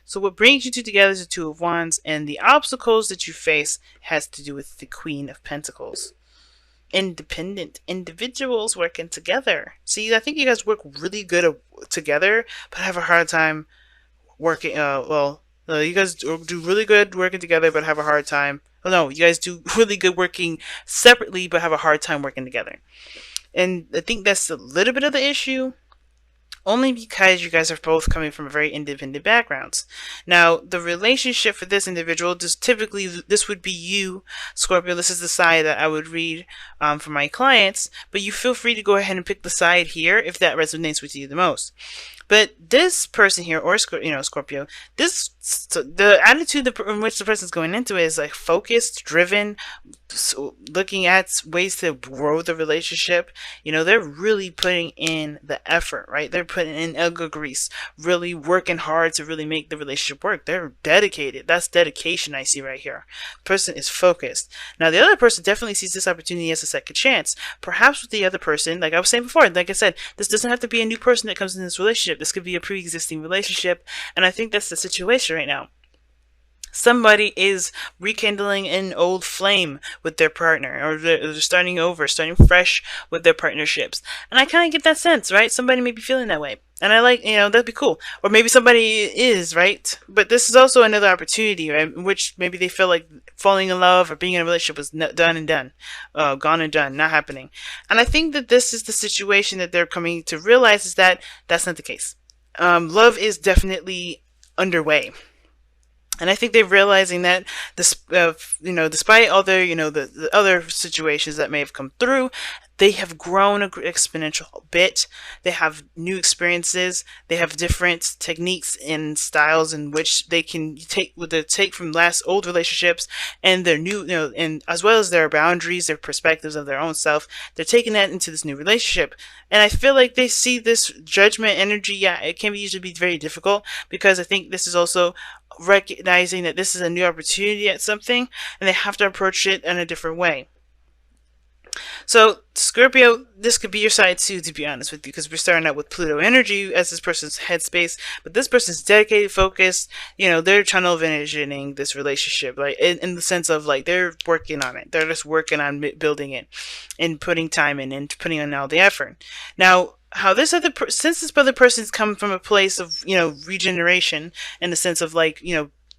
So what brings you two together is the Two of Wands, and the obstacles that you face has to do with the Queen of Pentacles. Independent individuals working together. See, I think you guys work really good together, but have a hard time working. You guys do really good working together, but have a hard time. Oh no, you guys do really good working separately, but have a hard time working together. And I think that's a little bit of the issue, only because you guys are both coming from very independent backgrounds. Now, the relationship for this individual, just typically, this would be you, Scorpio. This is the side that I would read for my clients, but you feel free to go ahead and pick the side here if that resonates with you the most. But this person here, or Scorpio, the attitude in which the person's going into it is like focused, driven, so looking at ways to grow the relationship. They're really putting in the effort, right? They're putting in elbow grease, really working hard to really make the relationship work. They're dedicated. That's dedication I see right here. Person is focused. Now, the other person definitely sees this opportunity as a second chance. Perhaps with the other person, like I was saying before, like I said, this doesn't have to be a new person that comes in this relationship. This could be a pre-existing relationship, and I think that's the situation right now. Somebody is rekindling an old flame with their partner, or they're starting over, starting fresh with their partnerships. And I kind of get that sense, right? Somebody may be feeling that way. And I like, that'd be cool. Or maybe somebody is, right? But this is also another opportunity, right? In which maybe they feel like falling in love or being in a relationship was done and done, gone and done, not happening. And I think that this is the situation that they're coming to realize, is that that's not the case. Love is definitely underway. And I think they're realizing that this, despite other, the other situations that may have come through, they have grown an exponential bit. They have new experiences. They have different techniques and styles in which they can take from last old relationships and their new, and as well as their boundaries, their perspectives of their own self. They're taking that into this new relationship. And I feel like they see this judgment energy. Yeah, it can usually be very difficult, because I think this is also recognizing that this is a new opportunity at something, and they have to approach it in a different way. So, Scorpio, this could be your side too, to be honest with you, because we're starting out with Pluto energy as this person's headspace, but this person's dedicated, focused. They're tunnel visioning this relationship, like in the sense of like they're working on it. They're just working on building it and putting time in and putting in all the effort. Now, how this since this other person's come from a place of regeneration, in the sense of like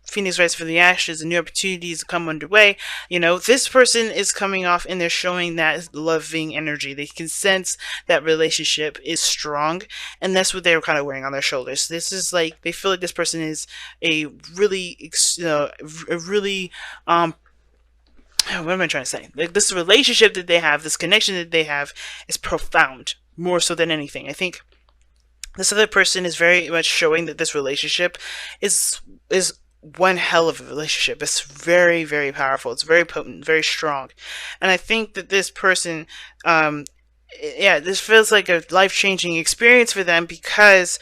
Phoenix rise for the ashes and new opportunities come underway. This person is coming off and they're showing that loving energy. They can sense that relationship is strong, and that's what they're kind of wearing on their shoulders. This is like, they feel like this person is a really, what am I trying to say? Like, this relationship that they have, this connection that they have, is profound, more so than anything. I think this other person is very much showing that this relationship is one hell of a relationship. It's very, very powerful. It's very potent, very strong. And I think that this person, this feels like a life-changing experience for them, because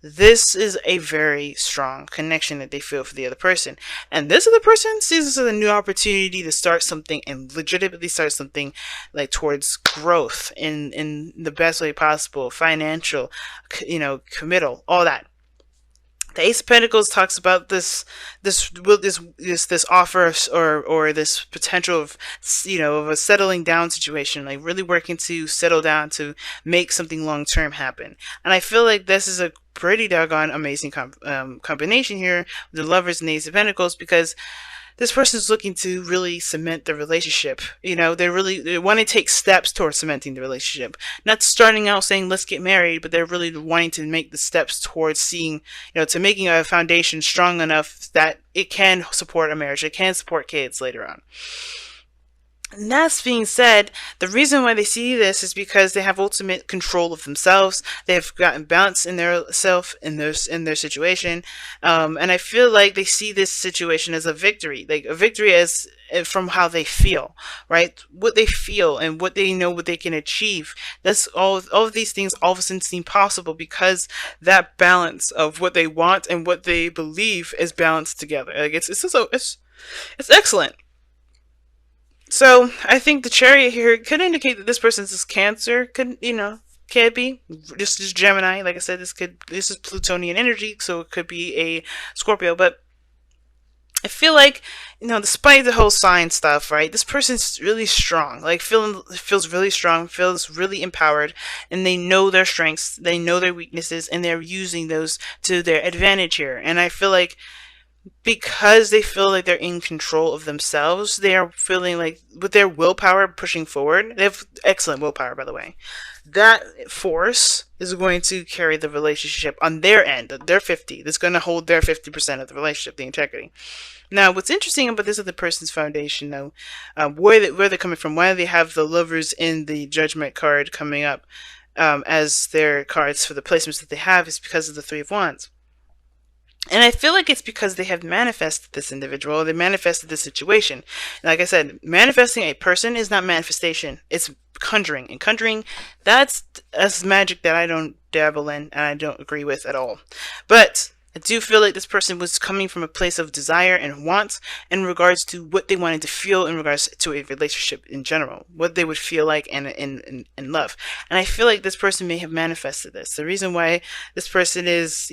this is a very strong connection that they feel for the other person. And this other person sees this as a new opportunity to start something, and legitimately start something like towards growth in the best way possible, financial, committal, all that. The Ace of Pentacles talks about this offer, or this potential of of a settling down situation, like really working to settle down to make something long term happen. And I feel like this is a pretty doggone amazing combination here, the Lovers and the Ace of Pentacles, because this person's looking to really cement the relationship. They want to take steps towards cementing the relationship. Not starting out saying, let's get married, but they're really wanting to make the steps towards seeing, to making a foundation strong enough that it can support a marriage. It can support kids later on. And that's being said, the reason why they see this is because they have ultimate control of themselves. They've gotten balance in their self, in their situation, and I feel like they see this situation as a victory, like a victory as from how they feel, right? What they feel and what they know, what they can achieve. That's all of these things all of a sudden seem possible, because that balance of what they want and what they believe is balanced together. Like it's excellent. So I think the Chariot here could indicate that this person's is Cancer. Can't be. This is Gemini. Like I said, this is Plutonian energy, so it could be a Scorpio. But I feel like, despite the whole sign stuff, right? This person's really strong. Like feels really strong, feels really empowered, and they know their strengths, they know their weaknesses, and they're using those to their advantage here. And I feel like because they feel like they're in control of themselves, they are feeling like with their willpower pushing forward. They have excellent willpower, by the way. That force is going to carry the relationship on their end, their 50. That's going to hold their 50% of the relationship, the integrity. Now, what's interesting about this other person's foundation, though, where they're coming from, why they have the lovers in the judgment card coming up as their cards for the placements that they have, is because of the Three of Wands. And I feel like it's because they have manifested this individual, they manifested this situation. Like I said, manifesting a person is not manifestation, it's conjuring. And conjuring, that's magic that I don't dabble in and I don't agree with at all. But I do feel like this person was coming from a place of desire and want in regards to what they wanted to feel in regards to a relationship in general, what they would feel like in love. And I feel like this person may have manifested this. The reason why this person is,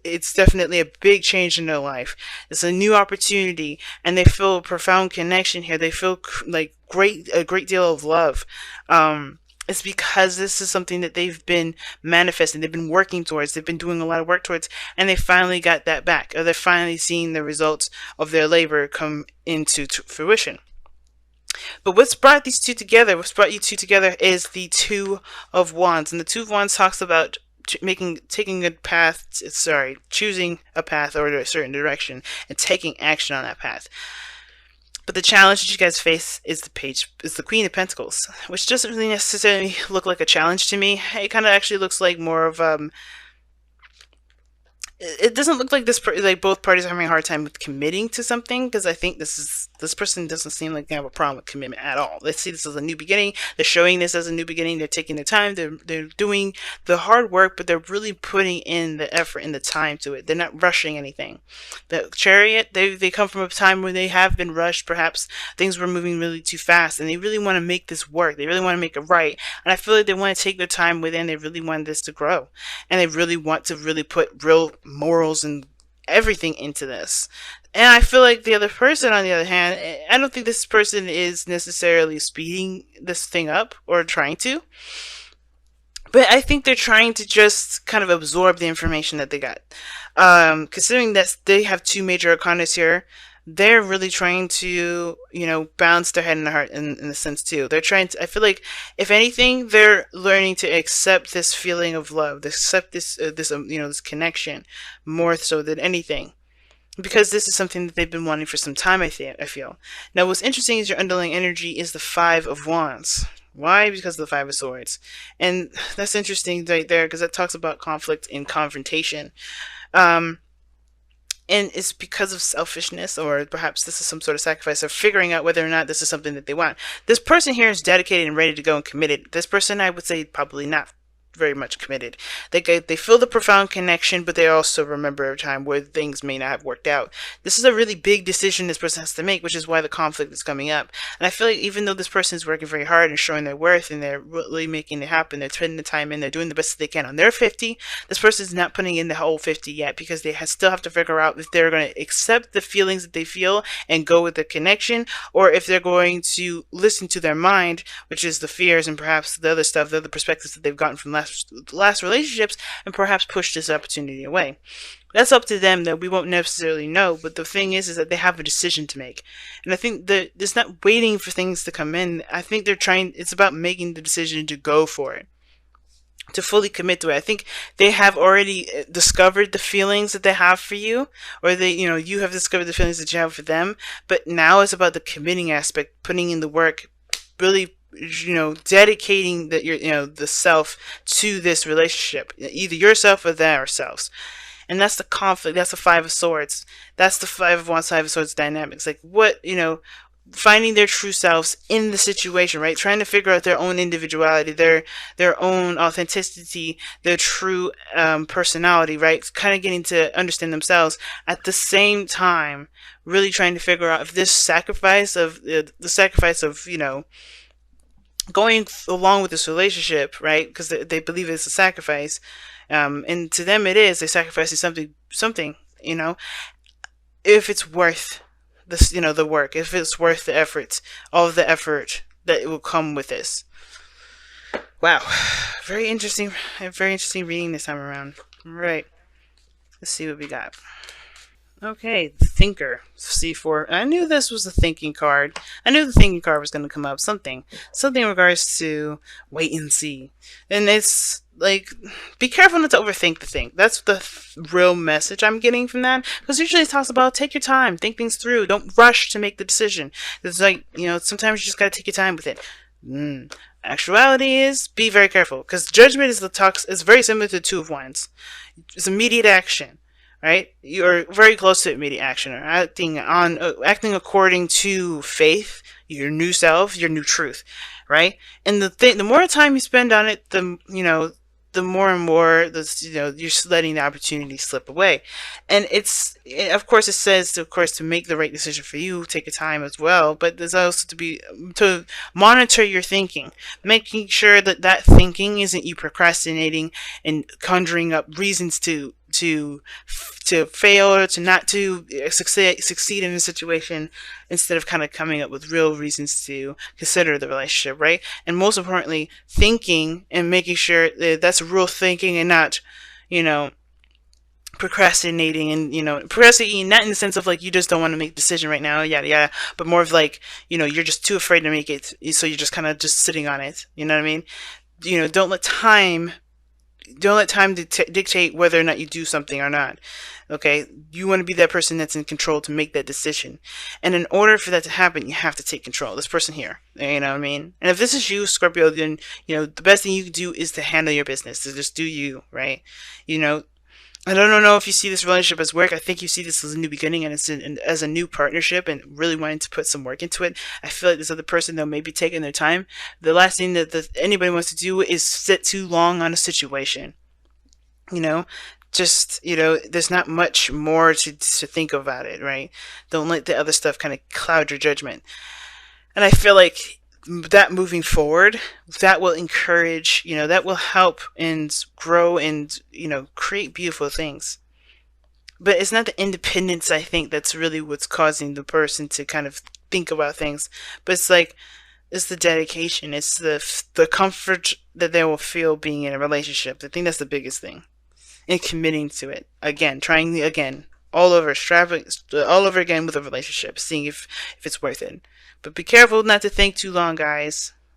it's definitely a big change in their life. It's a new opportunity, and they feel a profound connection here. They feel like a great deal of love. It's because this is something that they've been manifesting, they've been working towards, they've been doing a lot of work towards, and they finally got that back, or they're finally seeing the results of their labor come into fruition. But what's brought these two together, what's brought you two together is the Two of Wands. And the Two of Wands talks about choosing a path or a certain direction and taking action on that path. But the challenge that you guys face is the Queen of Pentacles, which doesn't really necessarily look like a challenge to me. It kind of actually looks like more of it doesn't look like like both parties are having a hard time with committing to something, because I think this person doesn't seem like they have a problem with commitment at all. They see this as a new beginning. They're showing this as a new beginning. They're taking their time. They're doing the hard work, but they're really putting in the effort and the time to it. They're not rushing anything. The Chariot, they come from a time where they have been rushed. Perhaps things were moving really too fast, and they really want to make this work. They really want to make it right. And I feel like they want to take their time within. They really want this to grow, and they really want to really put real morals and everything into this. And I feel like the other person, on the other hand, I don't think this person is necessarily speeding this thing up or trying to, but I think they're trying to just kind of absorb the information that they got. Considering that they have two major arcanas here, they're really trying to, bounce their head and their heart in a sense too. They're trying to, I feel like, if anything, they're learning to accept this feeling of love, accept this connection more so than anything. Because this is something that they've been wanting for some time, I feel. Now, what's interesting is your underlying energy is the Five of Wands. Why? Because of the Five of Swords. And that's interesting right there, because that talks about conflict and confrontation. And it's because of selfishness, or perhaps this is some sort of sacrifice, of figuring out whether or not this is something that they want. This person here is dedicated and ready to go and committed. This person, I would say, probably not very much committed. They feel the profound connection, but they also remember a time where things may not have worked out. This is a really big decision this person has to make, which is why the conflict is coming up. And I feel like even though this person is working very hard and showing their worth, and they're really making it happen, they're putting the time in, they're doing the best that they can on their 50, this person is not putting in the whole 50 yet, because they still have to figure out if they're going to accept the feelings that they feel and go with the connection, or if they're going to listen to their mind, which is the fears and perhaps the other stuff, the other perspectives that they've gotten from last relationships, and perhaps push this opportunity away. That's up to them, that we won't necessarily know. But the thing is that they have a decision to make, and I think that it's not waiting for things to come in. I think it's about making the decision to go for it, to fully commit to it. I think they have already discovered the feelings that they have for you, or you have discovered the feelings that you have for them. But now it's about the committing aspect, putting in the work, really dedicating the self to this relationship, either yourself or themselves. And that's the conflict. That's the Five of Swords. That's the Five of Wands, Five of Swords dynamics. Like, what, finding their true selves in the situation, right? Trying to figure out their own individuality, their own authenticity, their true personality, right? Kind of getting to understand themselves at the same time, really trying to figure out if this sacrifice of going along with this relationship, right? Because they believe it's a sacrifice, and to them it is. They sacrificing something, you know, if it's worth this, you know, the work, if it's worth the effort, all of the effort that it will come with this. Wow, very interesting reading this time around. All right, let's see what we got. Okay, the Thinker, C4. I knew this was a thinking card. I knew the thinking card was going to come up. Something in regards to wait and see. And it's like, be careful not to overthink the thing. That's the real message I'm getting from that. Because usually it talks about take your time, think things through. Don't rush to make the decision. It's like, you know, sometimes you just got to take your time with it. Actuality is be very careful. Because judgment is very similar to Two of Wands. It's immediate action, right? You're very close to immediate action, or acting according to faith, your new self, your new truth, right? And the more time you spend on it, the more and more you're letting the opportunity slip away. And of course it says to make the right decision for you, take your time as well, but there's also to monitor your thinking, making sure that thinking isn't you procrastinating and conjuring up reasons to fail or to not to succeed in a situation, instead of kind of coming up with real reasons to consider the relationship, right? And most importantly, thinking and making sure that that's real thinking and not, you know, procrastinating, and procrastinating not in the sense of like you just don't want to make a decision right now, yada yada, but more of like, you're just too afraid to make it, so you're just kind of just sitting on it, you know what I mean? Don't let time dictate whether or not you do something or not. Okay, you want to be that person that's in control to make that decision, and in order for that to happen, you have to take control. This person here, you know what I mean? And if this is you, Scorpio, then the best thing you can do is to handle your business, to just do you, right? I don't know if you see this relationship as work. I think you see this as a new beginning, and as a new partnership, and really wanting to put some work into it. I feel like this other person, though, may be taking their time. The last thing that anybody wants to do is sit too long on a situation. There's not much more to think about it, right? Don't let the other stuff kind of cloud your judgment. And I feel like that moving forward, that will encourage, that will help and grow and, create beautiful things. But it's not the independence, I think, that's really what's causing the person to kind of think about things. But it's the dedication. It's the comfort that they will feel being in a relationship. I think that's the biggest thing. And committing to it. Again, trying again. All over again with a relationship. Seeing if it's worth it. But be careful not to think too long, guys.